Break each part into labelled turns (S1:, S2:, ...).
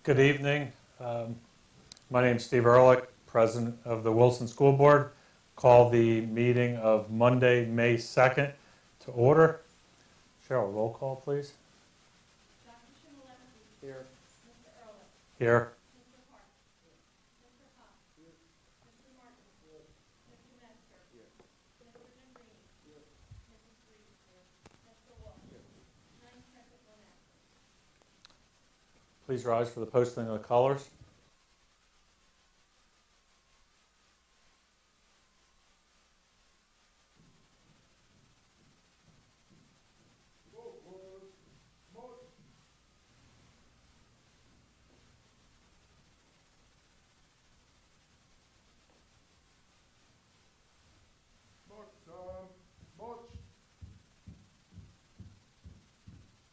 S1: Good evening. My name is Steve Ehrlich, President of the Wilson School Board. Call the meeting of Monday, May 2nd to order. Cheryl, roll call, please. Here. Here. Please rise for the posting of the colors.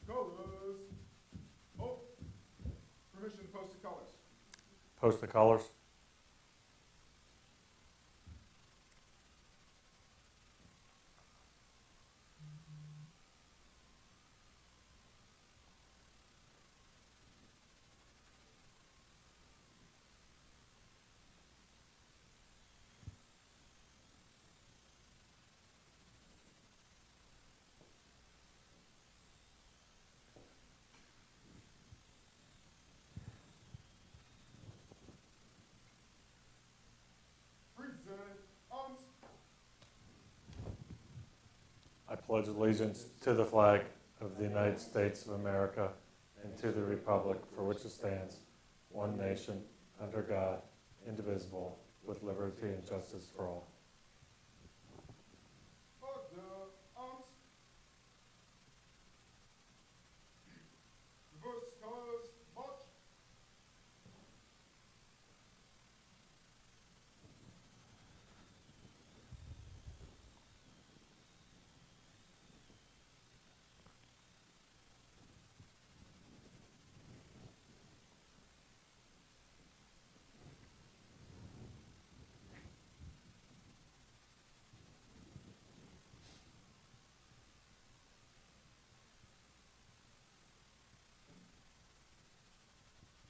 S2: Colors. Oh, permission to post the colors.
S1: Post the colors.
S2: Present arms.
S1: I pledge allegiance to the flag of the United States of America and to the republic for which it stands, one nation, under God, indivisible, with liberty and justice for all.
S2: Order. Arms. Reverse colors. March.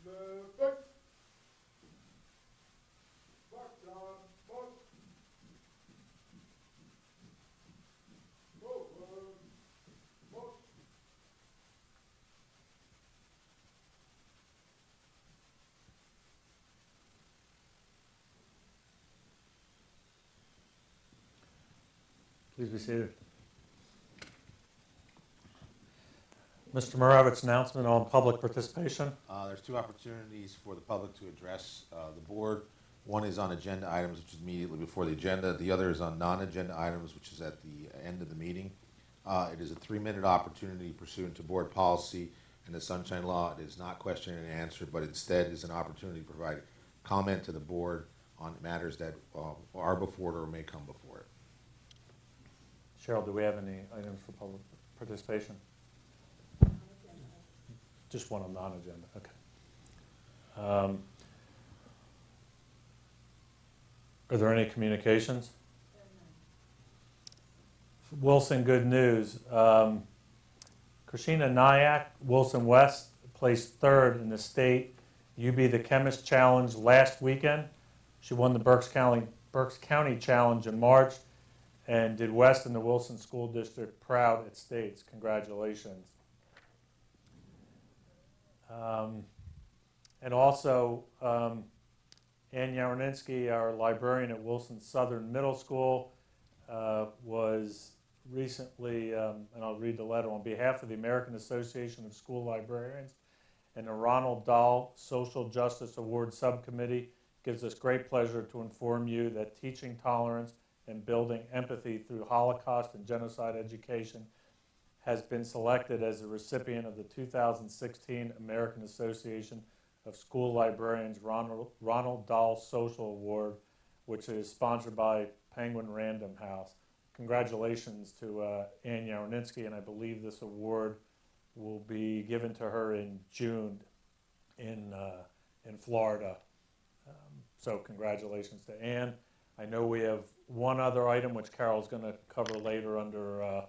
S2: Left. Right. Back down. March. Forward. March.
S1: Please be seated. Mr. Moravich, announcement on public participation.
S3: There's two opportunities for the public to address the board. One is on agenda items, which is immediately before the agenda. The other is on non-agenda items, which is at the end of the meeting. It is a 3-minute opportunity pursuant to board policy and the Sunshine Law. It is not question and answer, but instead is an opportunity to provide comment to the board on matters that are before it or may come before it.
S1: Cheryl, do we have any items for public participation? Just one on non-agenda, okay. Are there any communications? Wilson, good news. Krishina Nyack, Wilson West, placed third in the state UB the Chemist Challenge last weekend. She won the Berks County Challenge in March and did West in the Wilson School District proud at States. Congratulations. And also, Ann Yaroninsky, our librarian at Wilson Southern Middle School, was recently, and I'll read the letter, on behalf of the American Association of School Librarians and the Ronald Dahl Social Justice Award Subcommittee, gives us great pleasure to inform you that teaching tolerance and building empathy through Holocaust and genocide education has been selected as a recipient of the 2016 American Association of School Librarians Ronald Dahl Social Award, which is sponsored by Penguin Random House. Congratulations to Ann Yaroninsky, and I believe this award will be given to her in June in Florida. So congratulations to Ann. I know we have one other item which Carol's going to cover later under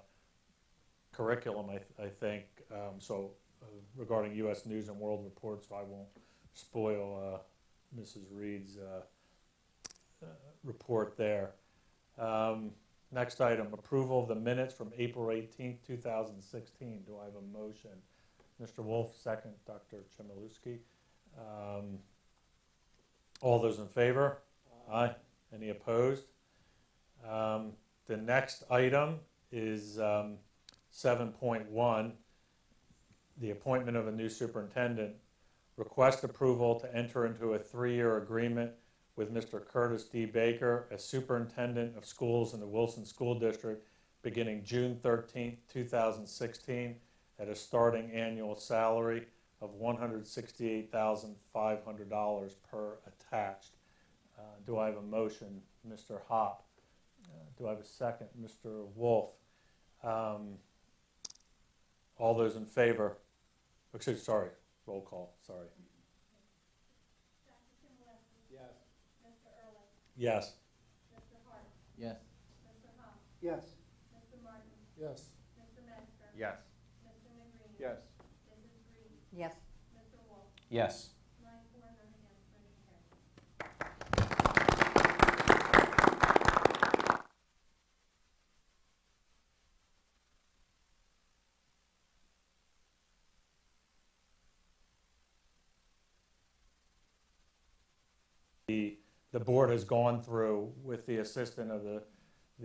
S1: curriculum, I think, regarding U.S. News and World Report, so I won't spoil Mrs. Reed's report there. Next item, approval of the minutes from April 18th, 2016. Do I have a motion? Mr. Wolf, second. Dr. Chmielewski. All those in favor? Aye. Any opposed? The next item is 7.1, the appointment of a new superintendent. Request approval to enter into a 3-year agreement with Mr. Curtis D. Baker as superintendent of schools in the Wilson School District beginning June 13th, 2016 at a starting annual salary of $168,500 per attached. Do I have a motion? Mr. Hop. Do I have a second? Mr. Wolf. All those in favor? Excuse, sorry, roll call, sorry.
S4: Yes.
S5: Mr. Ehrlich,
S1: Yes.
S5: Mr. Hart,
S4: Yes.
S5: Mr. Hop,
S4: Yes.
S5: Mr. Martin,
S4: Yes.
S5: Mr. Metzger.
S4: Yes.
S5: Mr. Negrini.
S4: Yes.
S5: Mrs. Reed,
S6: Yes.
S5: Mr. Wolf,
S4: Yes.
S5: 9 for, none against, motion carries.
S1: The board has gone through with the assistant of the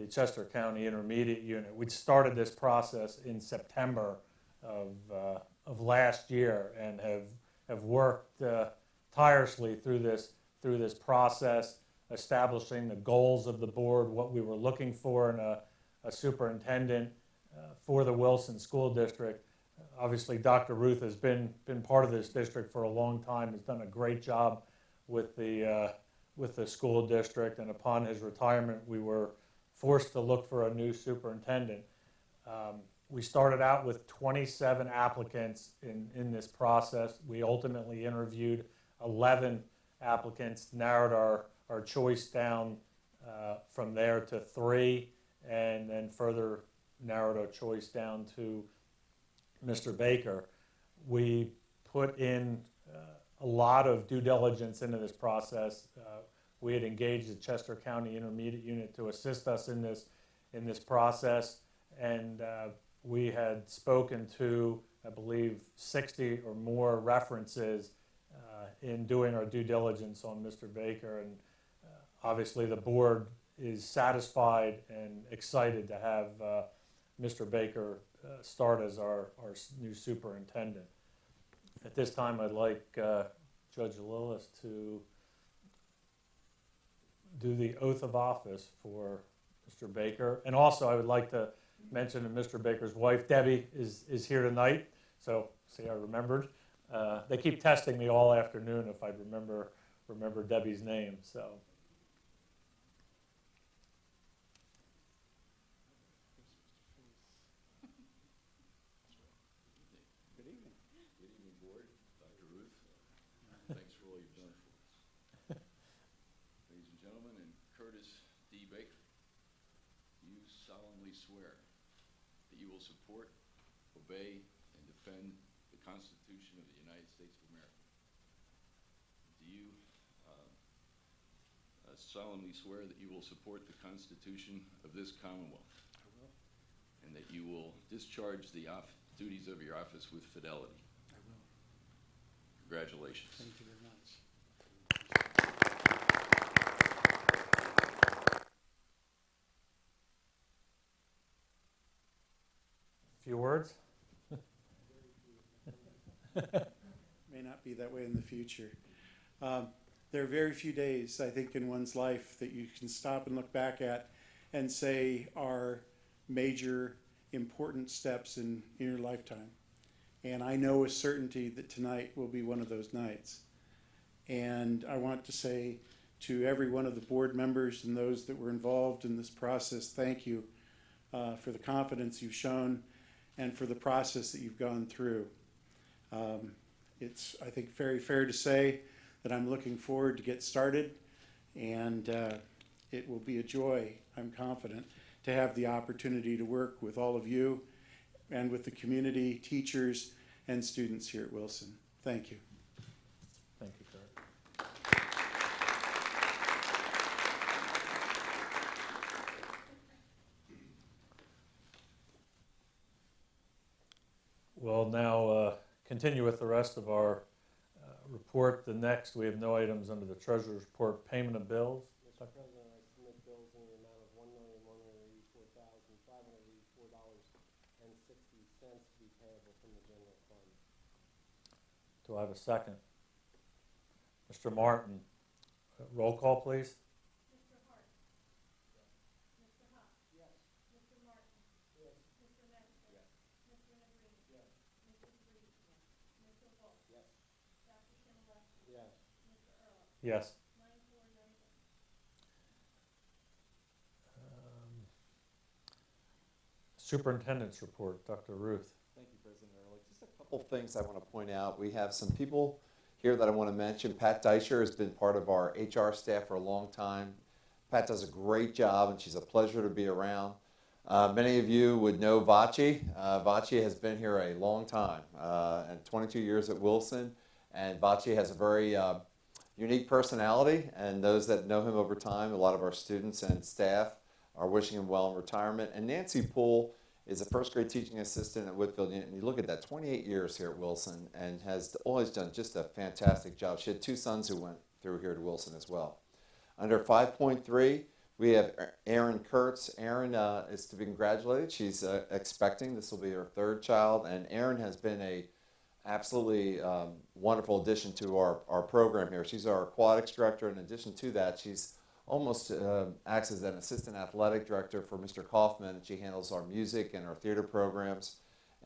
S1: Chester County Intermediate Unit. We started this process in September of last year and have worked tirelessly through this process, establishing the goals of the board, what we were looking for in a superintendent for the Wilson School District. Obviously, Dr. Ruth has been part of this district for a long time, has done a great job with the school district, and upon his retirement, we were forced to look for a new superintendent. We started out with 27 applicants in this process. We ultimately interviewed 11 applicants, narrowed our choice down from there to 3, and then further narrowed our choice down to Mr. Baker. We put in a lot of due diligence into this process. We had engaged the Chester County Intermediate Unit to assist us in this process, and we had spoken to, I believe, 60 or more references in doing our due diligence on Mr. Baker, and obviously the board is satisfied and excited to have Mr. Baker start as our new superintendent. At this time, I'd like Judge Lillis to do the oath of office for Mr. Baker. And also, I would like to mention that Mr. Baker's wife, Debbie, is here tonight. So, see, I remembered. They keep testing me all afternoon if I'd remember Debbie's name. So.
S4: Good evening.
S7: Good evening, Board. Dr. Ruth, thanks for all you've done for us. Ladies and gentlemen, and Curtis D. Baker, you solemnly swear that you will support, obey, and defend the Constitution of the United States of America. Do you solemnly swear that you will support the Constitution of this Commonwealth?
S4: I will.
S7: And that you will discharge the duties of your office with fidelity?
S4: I will.
S7: Congratulations.
S4: Thank you very much.
S1: Few words?
S8: May not be that way in the future. There are very few days, I think, in one's life that you can stop and look back at and say are major, important steps in your lifetime. And I know with certainty that tonight will be one of those nights. And I want to say to every one of the board members and those that were involved in this process, thank you for the confidence you've shown and for the process that you've gone through. It's, I think, very fair to say that I'm looking forward to get started, and it will be a joy, I'm confident, to have the opportunity to work with all of you and with the community, teachers, and students here at Wilson. Thank you.
S1: Thank you. We'll now continue with the rest of our report. The next, we have no items under the treasurer's report, payment of bills.
S6: Mr. President, I submit bills in the amount of $1,184,584.60 to be payable from the general fund.
S1: Do I have a second? Mr. Martin, roll call, please.
S5: Mr. Hart? Mr. Hop?
S4: Yes.
S5: Mr. Martin?
S4: Yes.
S5: Mr. Metzger?
S4: Yes.
S5: Mr. Negrini?
S4: Yes.
S5: Mrs. Reed? Mr. Wolf?
S4: Yes.
S5: Dr. Schimmelstein?
S4: Yes.
S5: Mr. Earl?
S1: Yes.
S5: 9-4, none against.
S1: Superintendent's report, Dr. Ruth.
S9: Thank you, President Ehrlich. Just a couple things I want to point out. We have some people here that I want to mention. Pat Deischer has been part of our HR staff for a long time. Pat does a great job, and she's a pleasure to be around. Many of you would know Vachi. Vachi has been here a long time, and 22 years at Wilson. And Vachi has a very unique personality, and those that know him over time, a lot of our students and staff are wishing him well in retirement. And Nancy Poole is a first grade teaching assistant at Whitfield. And you look at that, 28 years here at Wilson, and has always done just a fantastic job. She had 2 sons who went through here to Wilson as well. Under 5.3, we have Erin Kurtz. Erin is to be congratulated. She's expecting. This will be her 3rd child. And Erin has been a absolutely wonderful addition to our program here. She's our aquatics director. In addition to that, she's almost acts as an assistant athletic director for Mr. Kaufman. She handles our music and our theater programs.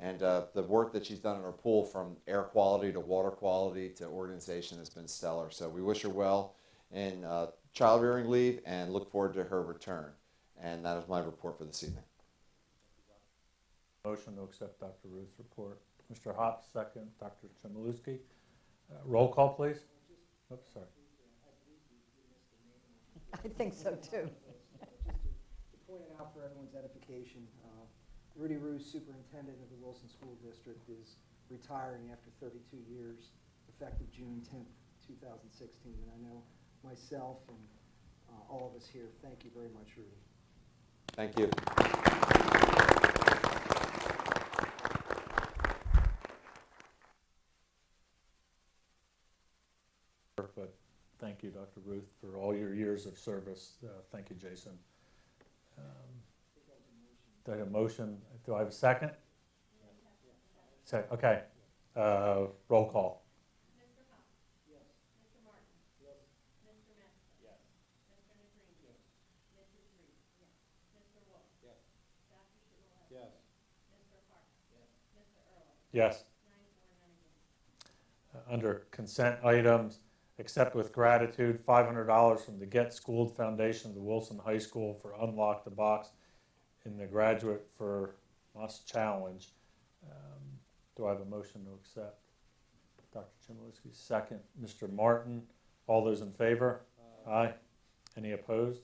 S9: And the work that she's done in our pool, from air quality to water quality to organization, has been stellar. So we wish her well in child rearing leave and look forward to her return. And that is my report for this evening.
S1: Motion to accept Dr. Ruth's report. Mr. Hops, second. Dr. Chmielewski. Roll call, please. Oops, sorry.
S10: I think so too.
S11: Just to point it out for everyone's edification, Rudy Roos, superintendent of the Wilson School District, is retiring after 32 years, effective June 10th, 2016. And I know myself and all of us here, thank you very much, Rudy.
S9: Thank you.
S1: But thank you, Dr. Ruth, for all your years of service. Thank you, Jason. Do I have a motion? Do I have a second? Okay. Roll call.
S5: Mr. Hop?
S4: Yes.
S5: Mr. Martin?
S4: Yes.
S5: Mr. Metzger?
S4: Yes.
S5: Mr. Negrini?
S4: Yes.
S5: Mrs. Reed? Mr. Wolf?
S4: Yes.
S5: Dr. Schimmelstein?
S4: Yes.
S5: Mr. Hart?
S4: Yes.
S5: Mr. Earl?
S1: Yes.
S5: 9-4, none against.
S1: Under consent items, accept with gratitude $500 from the Get Schooled Foundation of the Wilson High School for Unlock the Box in the Graduate for Us Challenge. Do I have a motion to accept? Dr. Chmielewski, second. Mr. Martin, all those in favor? Aye. Any opposed?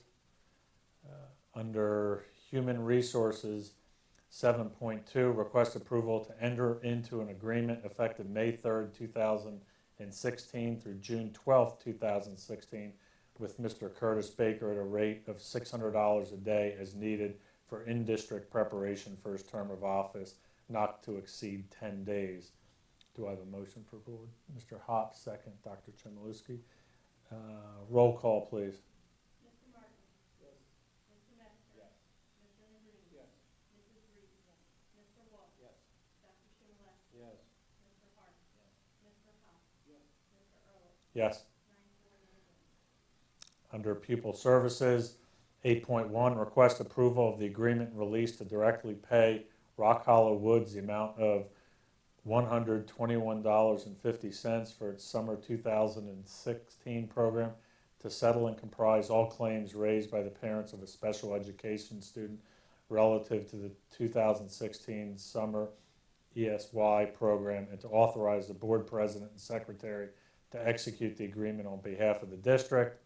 S1: Under Human Resources, 7.2, request approval to enter into an agreement effective May 3rd, 2016 through June 12th, 2016 with Mr. Curtis Baker at a rate of $600 a day as needed for in-district preparation for his term of office, not to exceed 10 days. Do I have a motion for board? Mr. Hops, second. Dr. Chmielewski. Roll call, please.
S5: Mr. Martin?
S4: Yes.
S5: Mr. Metzger?
S4: Yes.
S5: Mr. Negrini?
S4: Yes.
S5: Mrs. Reed? Mr. Wolf?
S4: Yes.
S5: Dr. Schimmelstein?
S4: Yes.
S5: Mr. Hart? Mr. Hop?
S4: Yes.
S5: Mr. Earl?
S1: Yes.
S5: 9-4, none against.
S1: Under Pupil Services, 8.1, request approval of the agreement and release to directly pay Rock Hollow Woods the amount of $121.50 for its summer 2016 program to settle and comprise all claims raised by the parents of a special education student relative to the 2016 summer ESY program, and to authorize the board president and secretary to execute the agreement on behalf of the district.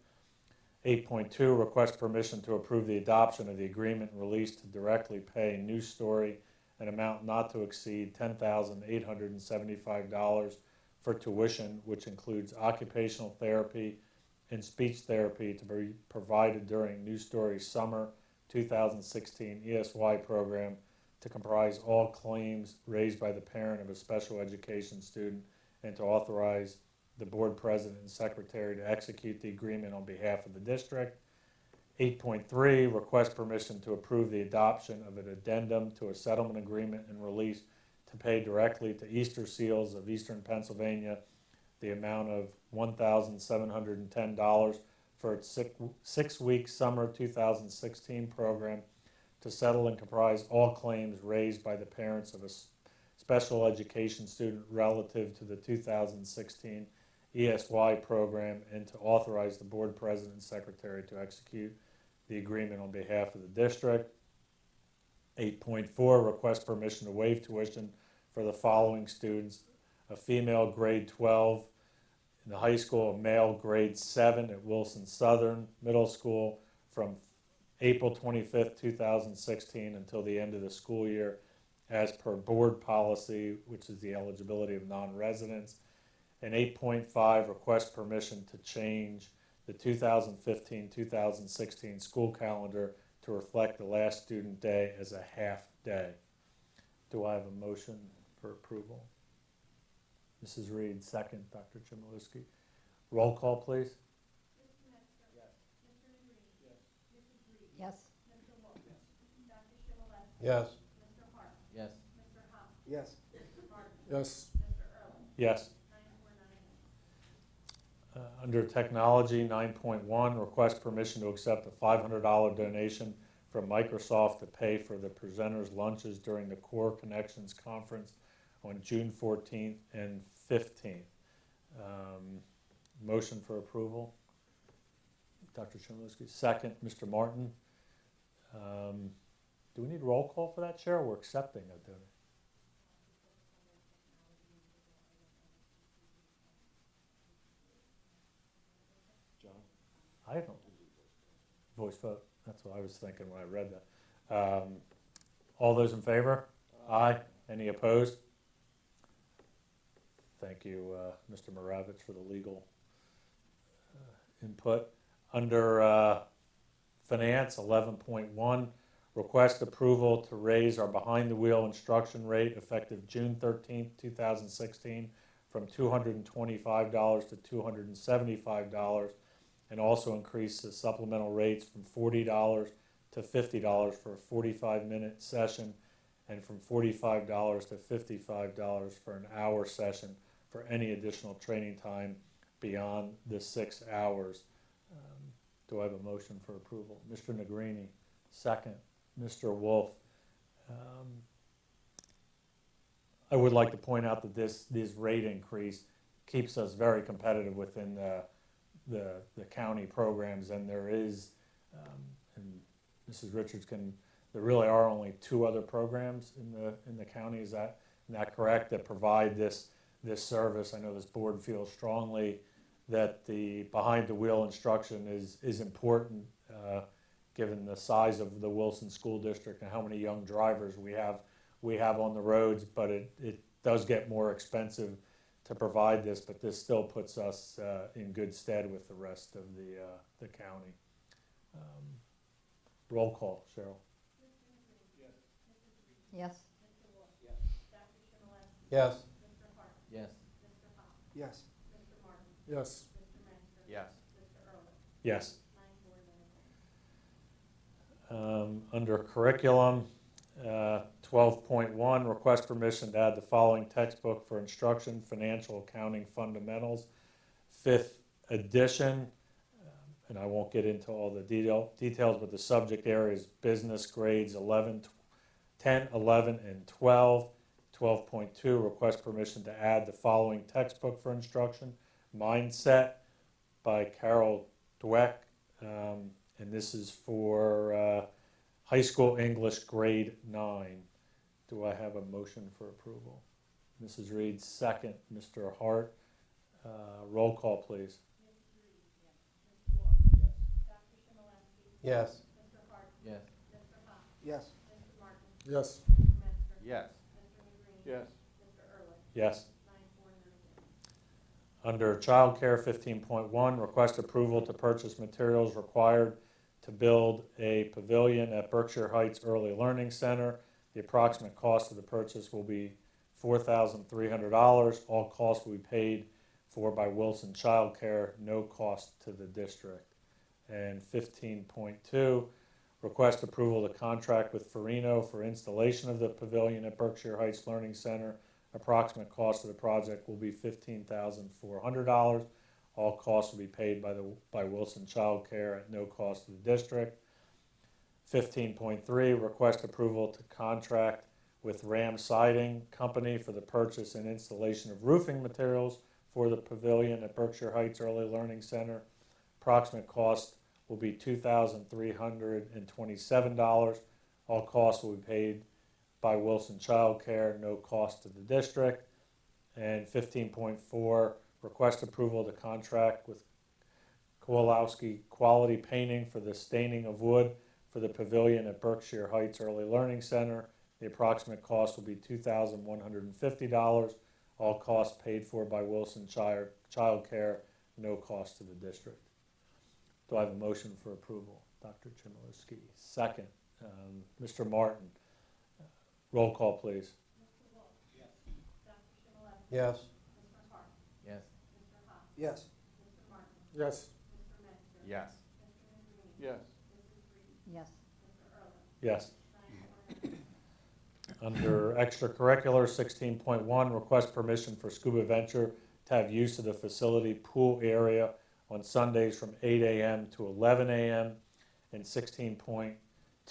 S1: 8.2, request permission to approve the adoption of the agreement and release to directly pay New Story an amount not to exceed $10,875 for tuition, which includes occupational therapy and speech therapy to be provided during New Story's summer 2016 ESY program to comprise all claims raised by the parent of a special education student and to authorize the board president and secretary to execute the agreement on behalf of the district. 8.3, request permission to approve the adoption of an addendum to a settlement agreement and release to pay directly to Easter Seals of Eastern Pennsylvania the amount of $1,710 for its six-week summer 2016 program to settle and comprise all claims raised by the parents of a special education student relative to the 2016 ESY program, and to authorize the board president and secretary to execute the agreement on behalf of the district. 8.4, request permission to waive tuition for the following students: a female grade 12 in the high school, a male grade 7 at Wilson Southern Middle School from April 25th, 2016 until the end of the school year as per board policy, which is the eligibility of non-residents. And 8.5, request permission to change the 2015-2016 school calendar to reflect the last student day as a half day. Do I have a motion for approval? Mrs. Reed, second. Dr. Chmielewski. Roll call, please.
S5: Mr. Metzger.
S4: Yes.
S5: Mr. Negrini.
S4: Yes.
S5: Mrs. Reed.
S6: Yes.
S5: Mr. Wolf. Dr. Schimmelstein.
S3: Yes.
S5: Mr. Hart.
S6: Yes.
S5: Mr. Hop.
S11: Yes.
S5: Mr. Martin.
S2: Yes.
S5: Mr. Early.
S1: Yes.
S5: 949.
S1: Under technology, 9.1, request permission to accept a $500 donation from Microsoft to pay for the presenters' lunches during the Core Connections Conference on June 14th and 15th. Motion for approval. Dr. Chmielewski, second. Mr. Martin. Do we need roll call for that, Chair? We're accepting a donation.
S3: John?
S1: I don't. Voice vote. That's what I was thinking when I read that. All those in favor? Aye. Any opposed? Thank you, Mr. Moravich, for the legal input. Under Finance, 11.1, request approval to raise our behind-the-wheel instruction rate effective June 13th, 2016 from $225 to $275, and also increase the supplemental rates from $40 to $50 for a 45-minute session, and from $45 to $55 for an hour session for any additional training time beyond the 6 hours. Do I have a motion for approval? Mr. Negrini, second. Mr. Wolf. I would like to point out that this rate increase keeps us very competitive within the county programs, and there is, and Mrs. Richards there really are only 2 other programs in the county. Is that correct? That provide this service. I know this board feels strongly that the behind-the-wheel instruction is important, given the size of the Wilson School District and how many young drivers we have on the roads. But it does get more expensive to provide this, but this still puts us in good stead with the rest of the county. Roll call, Cheryl.
S6: Yes.
S5: Mr. Wolf.
S4: Yes.
S5: Dr. Schimmelstein.
S3: Yes.
S5: Mr. Hart.
S6: Yes.
S5: Mr. Hop.
S11: Yes.
S5: Mr. Martin.
S2: Yes.
S5: Mr. Metzger.
S3: Yes.
S5: Mr. Early.
S1: Yes.
S5: 949.
S1: Under curriculum, 12.1, request permission to add the following textbook for instruction, financial accounting fundamentals, 5th edition. And I won't get into all the details, but the subject area is business grades 10, 11, and 12. 12.2, request permission to add the following textbook for instruction, Mindset by Carol Dweck. And this is for high school English grade 9. Do I have a motion for approval? Mrs. Reed, second. Mr. Hart, roll call, please.
S5: Mrs. Reed. Mr. Wolf.
S4: Yes.
S5: Dr. Schimmelstein.
S3: Yes.
S5: Mr. Hart.
S6: Yes.
S5: Mr. Hop.
S11: Yes.
S5: Mr. Martin.
S2: Yes.
S5: Mr. Metzger.
S3: Yes.
S5: Mr. Negrini.
S4: Yes.
S5: Mr. Early.
S1: Yes.
S5: 949.
S1: Under childcare, 15.1, request approval to purchase materials required to build a pavilion at Berkshire Heights Early Learning Center. The approximate cost of the purchase will be $4,300. All costs will be paid for by Wilson Child Care, no cost to the district. And 15.2, request approval of the contract with Farino for installation of the pavilion at Berkshire Heights Learning Center. Approximate cost of the project will be $15,400. All costs will be paid by Wilson Child Care at no cost to the district. 15.3, request approval to contract with Ram Siding Company for the purchase and installation of roofing materials for the pavilion at Berkshire Heights Early Learning Center. Approximate cost will be $2,327. All costs will be paid by Wilson Child Care, no cost to the district. And 15.4, request approval of the contract with Kowalski Quality Painting for the staining of wood for the pavilion at Berkshire Heights Early Learning Center. The approximate cost will be $2,150. All costs paid for by Wilson Child Care, no cost to the district. Do I have a motion for approval? Dr. Chmielewski. Second, Mr. Martin. Roll call, please.
S5: Mr. Wolf.
S4: Yes.
S5: Dr. Chmielewski.
S6: Yes.
S5: Mr. Hart.
S6: Yes.
S5: Mr. Haas.
S11: Yes.
S5: Mr. Martin.
S8: Yes.
S5: Mr. Metzger.
S6: Yes.
S5: Mr. Negrini.
S4: Yes.
S5: Mrs. Reed.
S10: Yes.
S5: Mr. Ehrlich.
S1: Yes.
S5: Diane Jordan.
S1: Under extracurricular, 16.1, request permission for Scuba Venture to have use of the facility pool area on Sundays from 8 a.m. to 11 a.m. And 16.2,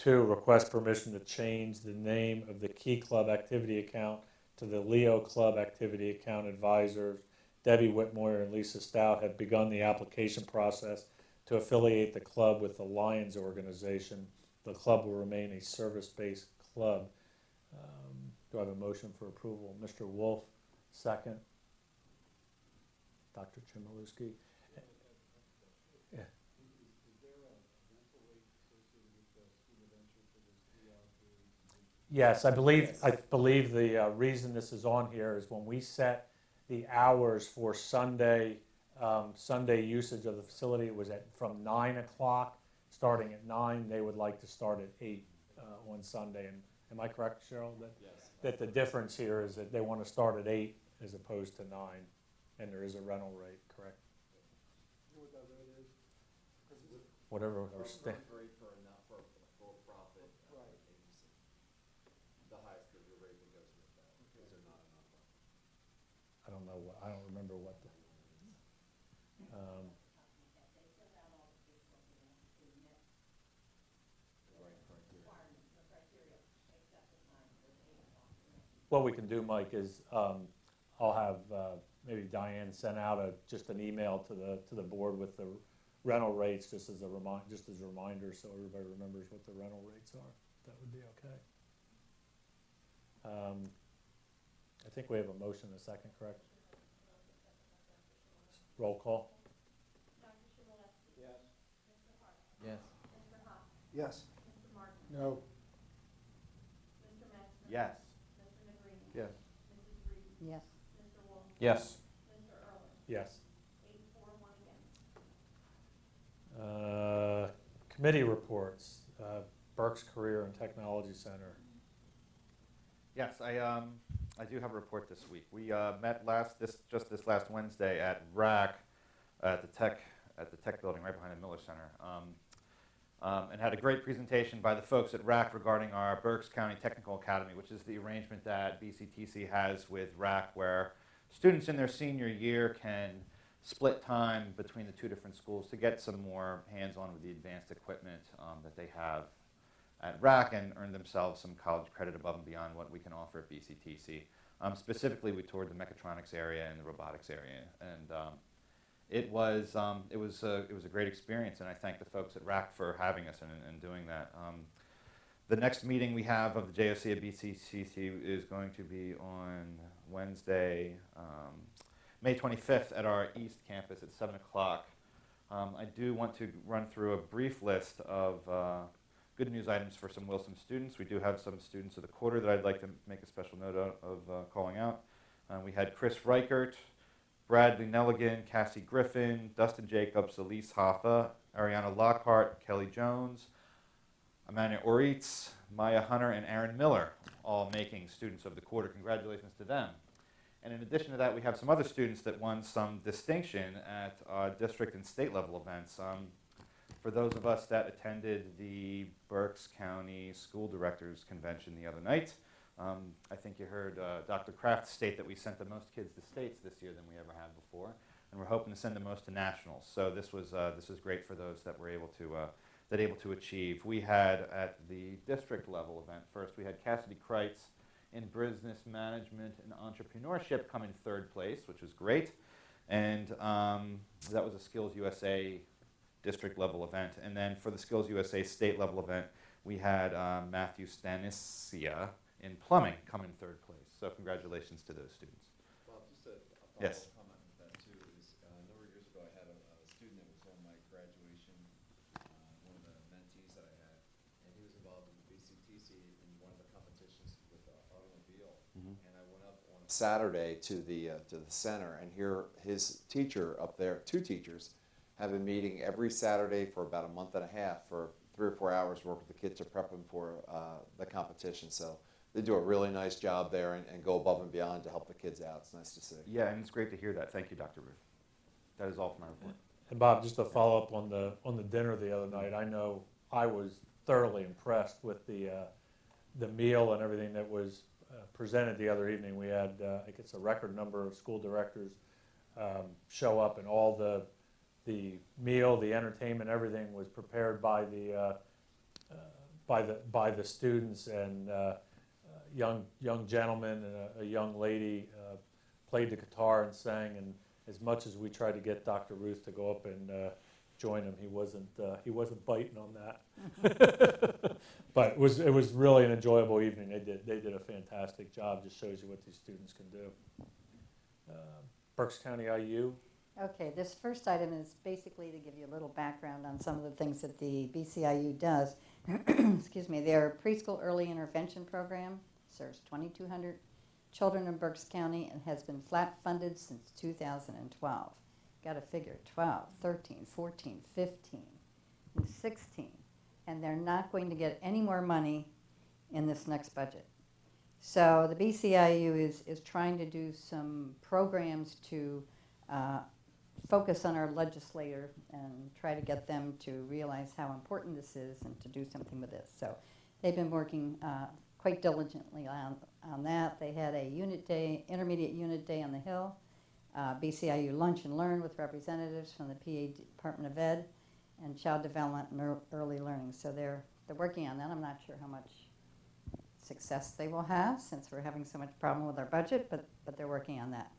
S1: request permission to change the name of the Key Club activity account to the Leo Club activity account. Advisors Debbie Whitmore and Lisa Stout have begun the application process to affiliate the club with the Lions organization. The club will remain a service-based club. Do I have a motion for approval? Mr. Wolf, second. Dr. Chmielewski. Yeah. Yes, I believe the reason this is on here is when we set the hours for Sunday usage of the facility, it was from 9 o'clock, starting at 9. They would like to start at 8 on Sunday. And am I correct, Cheryl?
S9: Yes.
S1: That the difference here is that they want to start at 8 as opposed to 9, and there is a rental rate, correct? Whatever we're
S9: Rate for a for-profit agency. The highest rate that goes with that, because they're not a nonprofit.
S1: I don't know I don't remember what the. What we can do, Mike, is I'll have maybe Diane send out just an email to the board with the rental rates, just as a reminder, so everybody remembers what the rental rates are. That would be okay. I think we have a motion and a second, correct? Roll call.
S5: Dr. Chmielewski.
S4: Yes.
S5: Mr. Hart.
S6: Yes.
S5: Mr. Haas.
S11: Yes.
S5: Mr. Martin.
S8: No.
S5: Mr. Metzger.
S6: Yes.
S5: Mr. Negrini.
S4: Yes.
S5: Mrs. Reed.
S10: Yes.
S5: Mr. Wolf.
S6: Yes.
S5: Mr. Ehrlich.
S1: Yes.
S5: 8-4, 1 against.
S1: Committee reports. Berks Career and Technology Center.
S12: Yes, I do have a report this week. We met just this last Wednesday at RAC at the tech building right behind the Miller Center, and had a great presentation by the folks at RAC regarding our Berks County Technical Academy, which is the arrangement that BCTC has with RAC, where students in their senior year can split time between the two different schools to get some more hands-on with the advanced equipment that they have at RAC and earn themselves some college credit above and beyond what we can offer at BCTC. Specifically, we toured the mechatronics area and the robotics area, and it was a great experience, and I thank the folks at RAC for having us and doing that. The next meeting we have of the JOC at BCTC is going to be on Wednesday, May 25th at our East Campus at 7 o'clock. I do want to run through a brief list of good news items for some Wilson students. We do have some students of the quarter that I'd like to make a special note of calling out. We had Chris Reichert, Bradley Nelligan, Cassie Griffin, Dustin Jacobs, Elise Hoffa, Ariana Lockhart, Kelly Jones, Amanda Oritz, Maya Hunter, and Aaron Miller all making Students of the Quarter. Congratulations to them. And in addition to that, we have some other students that won some distinction at district and state level events. For those of us that attended the Berks County School Directors Convention the other night, I think you heard Dr. Kraft state that we sent the most kids to states this year than we ever have before, and we're hoping to send the most to nationals. So this was great for those that were able to achieve. We had at the district level event first, we had Cassidy Kreitz in business management and entrepreneurship come in third place, which was great, and that was a Skills USA district level event. And then for the Skills USA state level event, we had Matthew Stanisia in plumbing come in third place. So congratulations to those students.
S9: Well, just a
S12: Yes.
S9: follow-up comment with that too is a number of years ago I had a student that was on my graduation, one of the mentees that I had, and he was involved in the BCTC in one of the competitions with automobile. And I went up on a Saturday to the center, and here his teacher up there, two teachers, have been meeting every Saturday for about a month and a half for 3 or 4 hours, work with the kids to prep them for the competition. So they do a really nice job there and go above and beyond to help the kids out. It's nice to see.
S12: Yeah, and it's great to hear that. Thank you, Dr. Ruth. That is all for my report.
S1: And Bob, just to follow up on the dinner the other night, I know I was thoroughly impressed with the meal and everything that was presented the other evening. We had, I think it's a record number of school directors show up, and all the meal, the entertainment, everything was prepared by the students, and young gentleman and a young lady played the guitar and sang, and as much as we tried to get Dr. Ruth to go up and join him, he wasn't biting on that. But it was really an enjoyable evening. They did a fantastic job. Just shows you what these students can do. Berks County IU.
S5: Okay, this first item is basically to give you a little background on some of the things that the BCIU does. Excuse me, their preschool early intervention program serves 2,200 children in Berks County and has been flat funded since 2012. Got to figure 12, 13, 14, 15, and 16. And they're not going to get any more money in this next budget. So the BCIU is trying to do some programs to focus on our legislator and try to get them to realize how important this is and to do something with this. So they've been working quite diligently on that. They had a unit day, intermediate unit day on the Hill, BCIU Lunch and Learn with representatives from the PA Department of Ed and Child Development and Early Learning. So they're working on that. I'm not sure how much success they will have since we're having so much problem with our budget, but they're working on that.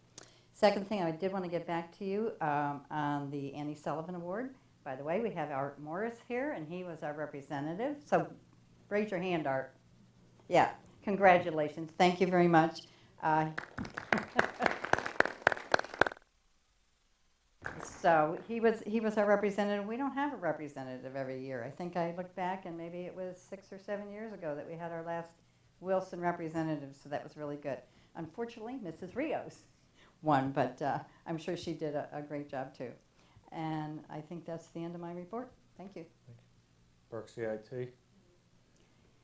S5: Second thing, I did want to get back to you on the Annie Sullivan Award. By the way, we have Art Morris here, and he was our representative. So raise your hand, Art. Yeah, congratulations. Thank you very much. So he was our representative. We don't have a representative every year. I think I looked back, and maybe it was 6 or 7 years ago that we had our last Wilson representative, so that was really good. Unfortunately, Mrs. Rios won, but I'm sure she did a great job too. And I think that's the end of my report. Thank you.
S1: Berks CIT.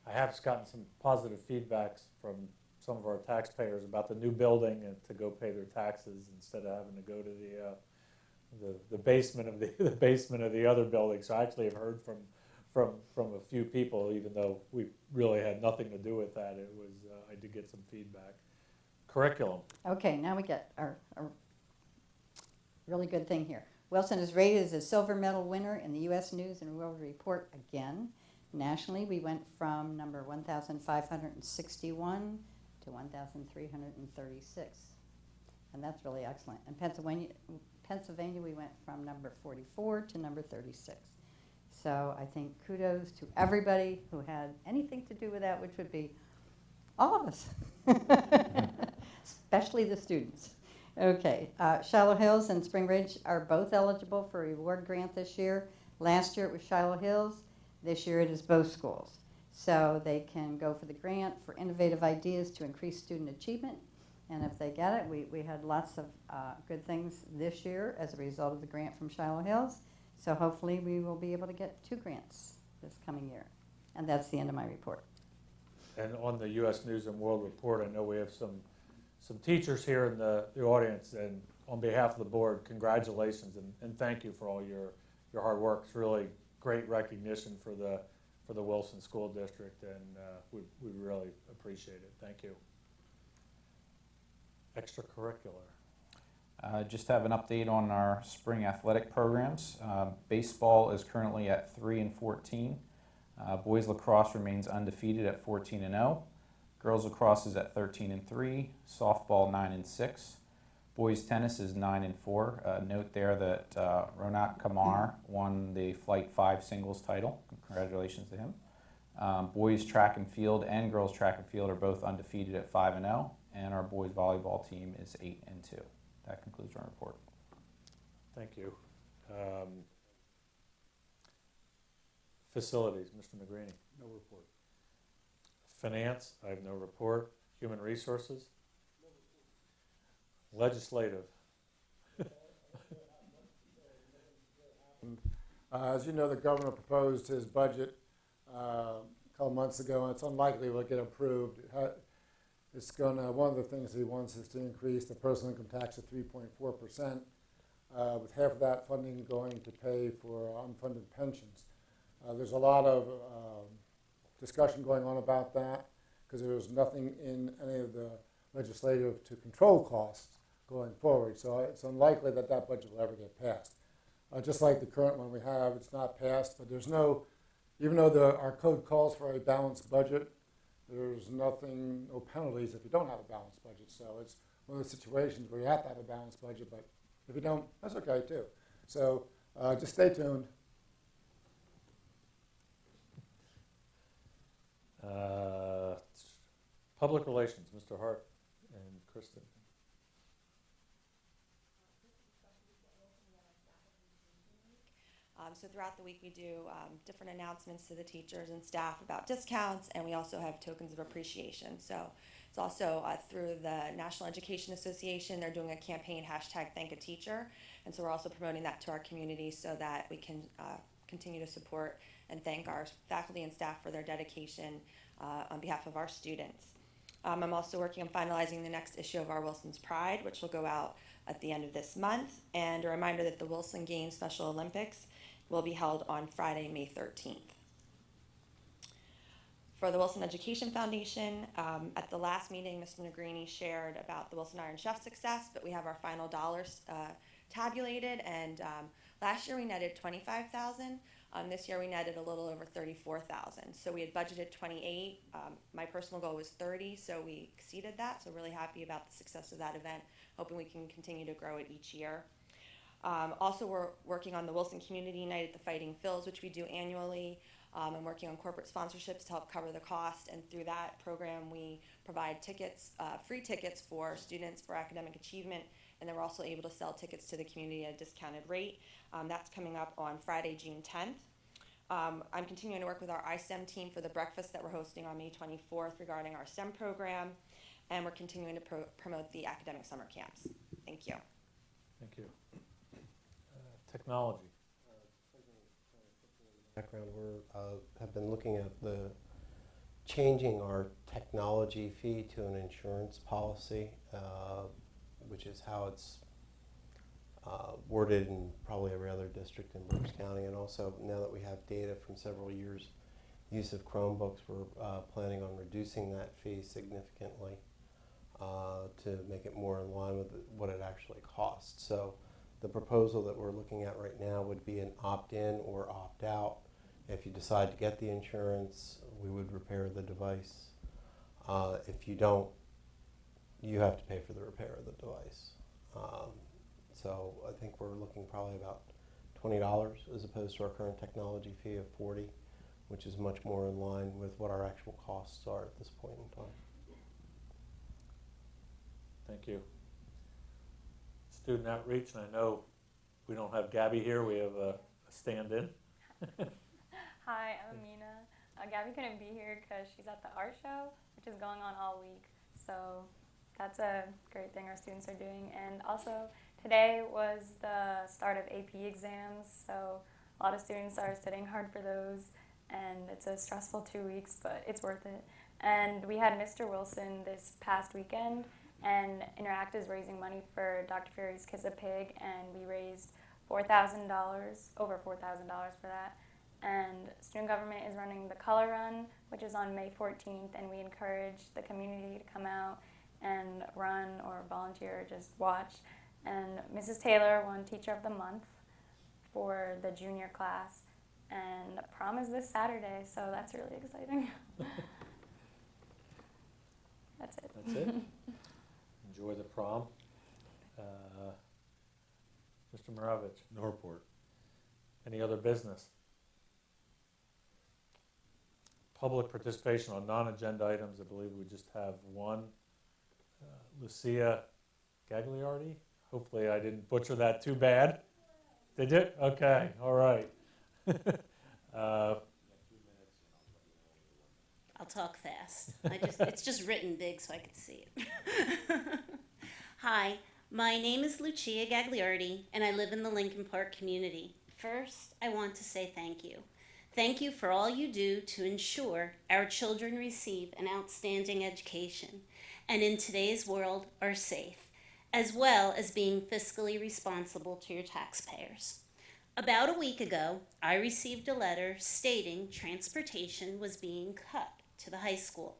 S1: I have gotten some positive feedbacks from some of our taxpayers about the new building and to go pay their taxes instead of having to go to the basement of the basement of the other building. So I actually have heard from a few people, even though we really had nothing to do with that. It was I did get some feedback. Curriculum.
S5: Okay, now we get our really good thing here. Wilson is rated as a silver medal winner in the U.S. News and World Report again. Nationally, we went from number 1,561 to 1,336. And that's really excellent. In Pennsylvania, we went from number 44 to number 36. So I think kudos to everybody who had anything to do with that, which would be all of us, especially the students. Okay, Shiloh Hills and Spring Ridge are both eligible for a reward grant this year. Last year it was Shiloh Hills. This year it is both schools. So they can go for the grant for innovative ideas to increase student achievement. And if they get it, we had lots of good things this year as a result of the grant from Shiloh Hills. So hopefully we will be able to get 2 grants this coming year. And that's the end of my report.
S1: and on the U.S. News and World Report. I know we have some teachers here in the audience, and on behalf of the board, congratulations and thank you for all your hard work. It's really great recognition for the Wilson School District, and we really appreciate it. Thank you. Extracurricular.
S10: Just have an update on our spring athletic programs. Baseball is currently at 3-14. Boys lacrosse remains undefeated at 14-0. Girls lacrosse is at 13-3. Softball 9-6. Boys tennis is 9-4. Note there that Ronak Kamar won the Flight 5 singles title. Congratulations to him. Boys track and field and girls track and field are both undefeated at 5-0, and our boys volleyball team is 8-2. That concludes our report.
S1: Thank you. Facilities, Mr. McGreeny.
S2: No report.
S1: Finance, I have no report. Human Resources? Legislative?
S13: As you know, the governor proposed his budget a couple months ago, and it's unlikely it will get approved. It's gonna, one of the things he wants is to increase the personal income tax to 3.4%, with half of that funding going to pay for unfunded pensions. There's a lot of discussion going on about that because there's nothing in any of the legislative to control costs going forward. So it's unlikely that that budget will ever get passed. Just like the current one we have, it's not passed, but there's no, even though our code calls for a balanced budget, there's nothing, no penalties if you don't have a balanced budget. So it's one of those situations where you have to have a balanced budget, but if you don't, that's okay too. So just stay tuned.
S1: Public Relations, Mr. Hart and Kristen.
S14: So throughout the week we do different announcements to the teachers and staff about discounts, and we also have tokens of appreciation. So it's also through the National Education Association. They're doing a campaign, #ThankATeacher, and so we're also promoting that to our community so that we can continue to support and thank our faculty and staff for their dedication on behalf of our students. I'm also working on finalizing the next issue of our Wilson's Pride, which will go out at the end of this month, and a reminder that the Wilson Games Special Olympics will be held on Friday, May 13th. For the Wilson Education Foundation, at the last meeting, Mr. Negrini shared about the Wilson Iron Chef success, but we have our final dollars tabulated, and last year we netted $25,000. This year we netted a little over $34,000. So we had budgeted 28. My personal goal was 30, so we exceeded that. So really happy about the success of that event, hoping we can continue to grow it each year. Also, we're working on the Wilson Community Night at the Fighting Phils, which we do annually. I'm working on corporate sponsorships to help cover the cost, and through that program we provide tickets, free tickets for students for academic achievement, and then we're also able to sell tickets to the community at a discounted rate. That's coming up on Friday, June 10th. I'm continuing to work with our iSTEM team for the breakfast that we're hosting on May 24th regarding our STEM program, and we're continuing to promote the academic summer camps. Thank you.
S1: Thank you. Technology.
S6: Background, we have been looking at the changing our technology fee to an insurance policy, which is how it's worded in probably every other district in Berks County. And also, now that we have data from several years' use of Chromebooks, we're planning on reducing that fee significantly to make it more in line with what it actually costs. So the proposal that we're looking at right now would be an opt-in or opt-out. If you decide to get the insurance, we would repair the device. If you don't, you have to pay for the repair of the device. So I think we're looking probably about $20 as opposed to our current technology fee of $40, which is much more in line with what our actual costs are at this point in time.
S1: Thank you. Student outreach, and I know we don't have Gabby here, we have a stand-in.
S15: Hi, I'm Amina. Gabby couldn't be here because she's at the art show, which is going on all week. So that's a great thing our students are doing. And also, today was the start of AP exams, so a lot of students are studying hard for those, and it's a stressful 2 weeks, but it's worth it. And we had Mr. Wilson this past weekend, and Interact is raising money for Dr. Fury's Kiss a Pig, and we raised $4,000, over $4,000 for that. And student government is running the Color Run, which is on May 14th, and we encourage the community to come out and run or volunteer or just watch. And Mrs. Taylor won Teacher of the Month for the junior class, and prom is this Saturday, so that's really exciting. That's it.
S1: That's it. Enjoy the prom. Mr. Maravich,
S3: No report.
S1: any other business? Public participation on non-agenda items, I believe we just have one. Lucia Gagliardi, hopefully I didn't butcher that too bad. Did you? Okay, all right.
S16: I'll talk fast. It's just written big so I can see it. Hi, my name is Lucia Gagliardi, and I live in the Lincoln Park community. First, I want to say thank you. Thank you for all you do to ensure our children receive an outstanding education, and in today's world are safe, as well as being fiscally responsible to your taxpayers. About a week ago, I received a letter stating transportation was being cut to the high school.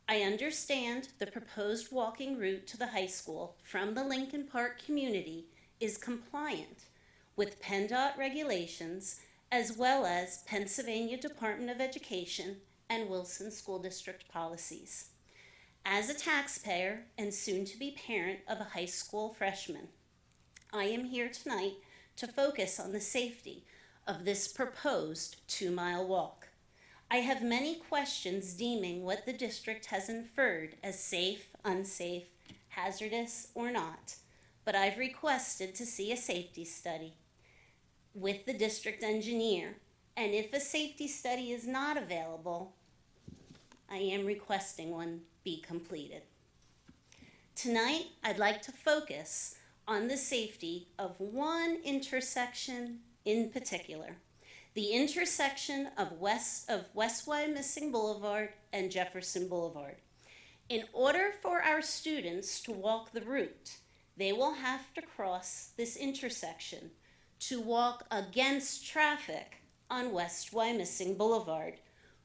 S16: I understand the proposed walking route to the high school from the Lincoln Park community is compliant with PennDOT regulations as well as Pennsylvania Department of Education and Wilson School District policies. As a taxpayer and soon-to-be parent of a high school freshman, I am here tonight to focus on the safety of this proposed 2-mile walk. I have many questions deeming what the district has inferred as safe, unsafe, hazardous, or not, but I've requested to see a safety study with the district engineer, and if a safety study is not available, I am requesting one be completed. Tonight, I'd like to focus on the safety of one intersection in particular, the intersection of West Wyomissing Boulevard and Jefferson Boulevard. In order for our students to walk the route, they will have to cross this intersection to walk against traffic on West Wyomissing Boulevard,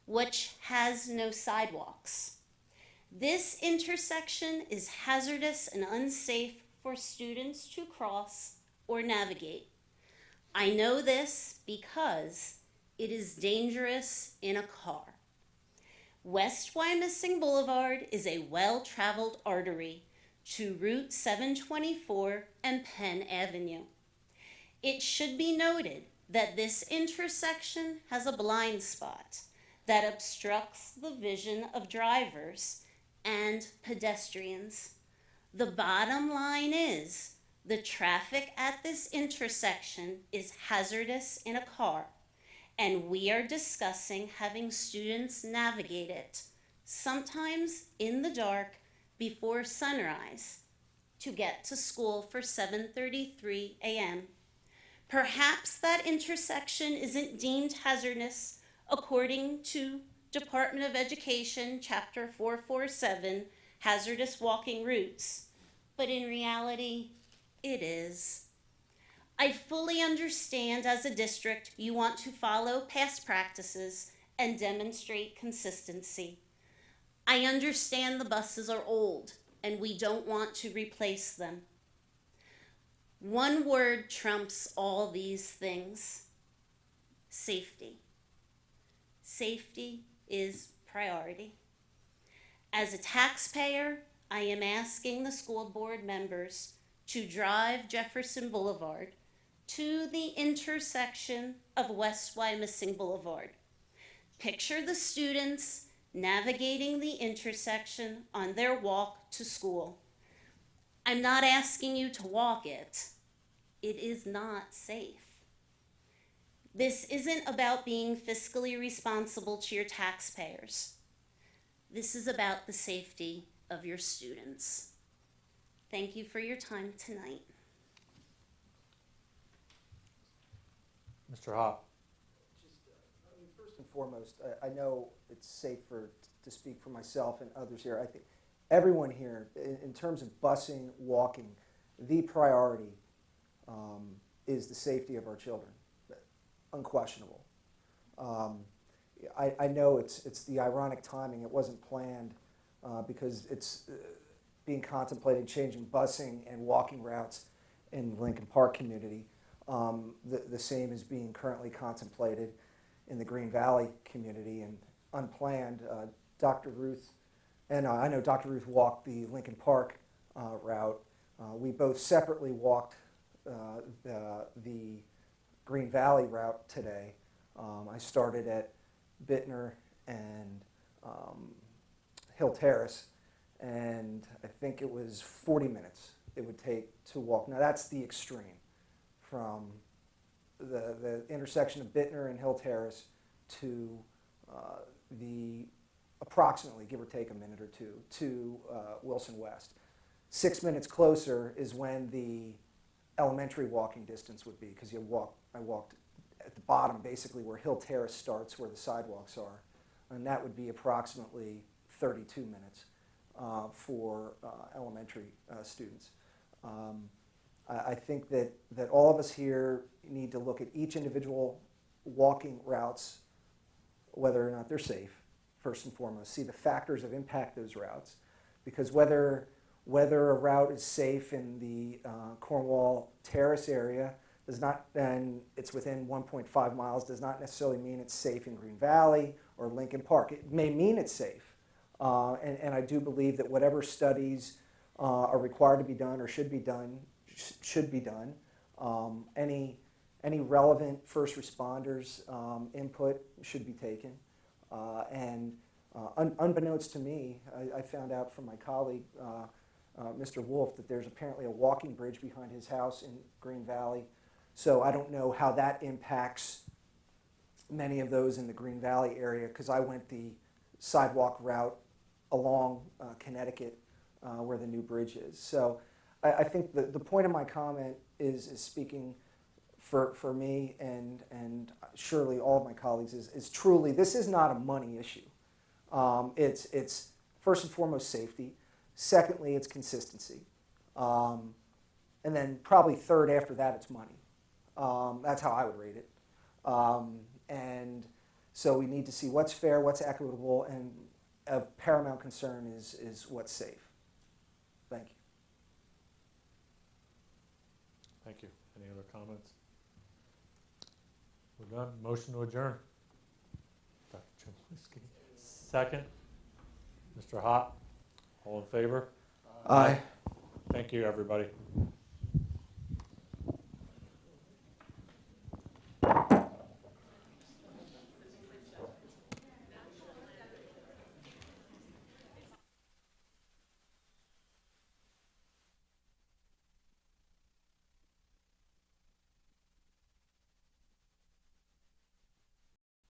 S16: which has no sidewalks. This intersection is hazardous and unsafe for students to cross or navigate. I know this because it is dangerous in a car. West Wyomissing Boulevard is a well-traveled artery to Route 724 and Penn Avenue. It should be noted that this intersection has a blind spot that obstructs the vision of drivers and pedestrians. The bottom line is the traffic at this intersection is hazardous in a car, and we are discussing having students navigate it, sometimes in the dark before sunrise, to get to school for 7:33 a.m. Perhaps that intersection isn't deemed hazardous according to Department of Education, Chapter 447, Hazardous Walking Routes, but in reality, it is. I fully understand as a district you want to follow past practices and demonstrate consistency. I understand the buses are old and we don't want to replace them. One word trumps all these things: safety. Safety is priority. As a taxpayer, I am asking the school board members to drive Jefferson Boulevard to the intersection of West Wyomissing Boulevard. Picture the students navigating the intersection on their walk to school. I'm not asking you to walk it. It is not safe. This isn't about being fiscally responsible to your taxpayers. This is about the safety of your students. Thank you for your time tonight.
S1: Mr. Hop.
S11: Just, first and foremost, I know it's safe to to speak for myself and others here, I think everyone here, in terms of busing, walking, the priority is the safety of our children, unquestionable. I know it's the ironic timing. It wasn't planned because it's being contemplated changing busing and walking routes in the Lincoln Park community. The same is being currently contemplated in the Green Valley community, and unplanned. Dr. Ruth, and I know Dr. Ruth walked the Lincoln Park route. We both separately walked the Green Valley route today. I started at Bittner and Hill Terrace, and I think it was 40 minutes it would take to walk. Now that's the extreme, from the intersection of Bittner and Hill Terrace to the approximately, give or take a minute or two, to Wilson West. 6 minutes closer is when the elementary walking distance would be, because I walked at the bottom, basically where Hill Terrace starts, where the sidewalks are, and that would be approximately 32 minutes for elementary students. I think that all of us here need to look at each individual walking routes, whether or not they're safe, first and foremost, see the factors that impact those routes, because whether a route is safe in the Cornwall Terrace area does not, and it's within 1.5 miles, does not necessarily mean it's safe in Green Valley or Lincoln Park. It may mean it's safe, and I do believe that whatever studies are required to be done or should be done. Any relevant first responders input should be taken. Unbeknownst to me, I found out from my colleague, Mr. Wolf, that there's apparently a walking bridge behind his house in Green Valley. So I don't know how that impacts many of those in the Green Valley area, because I went the sidewalk route along Connecticut where the new bridge is. So I think the point of my comment is speaking for me and surely all of my colleagues is truly, this is not a money issue. It's first and foremost safety. Secondly, it's consistency. And then probably third after that, it's money. That's how I would rate it. And so we need to see what's fair, what's equitable, and of paramount concern is what's safe. Thank you.
S1: Thank you. Any other comments? We're done. Motion to adjourn. Dr. Chmielewski. Second. Mr. Hott. All in favor?
S11: Aye.
S1: Thank you, everybody.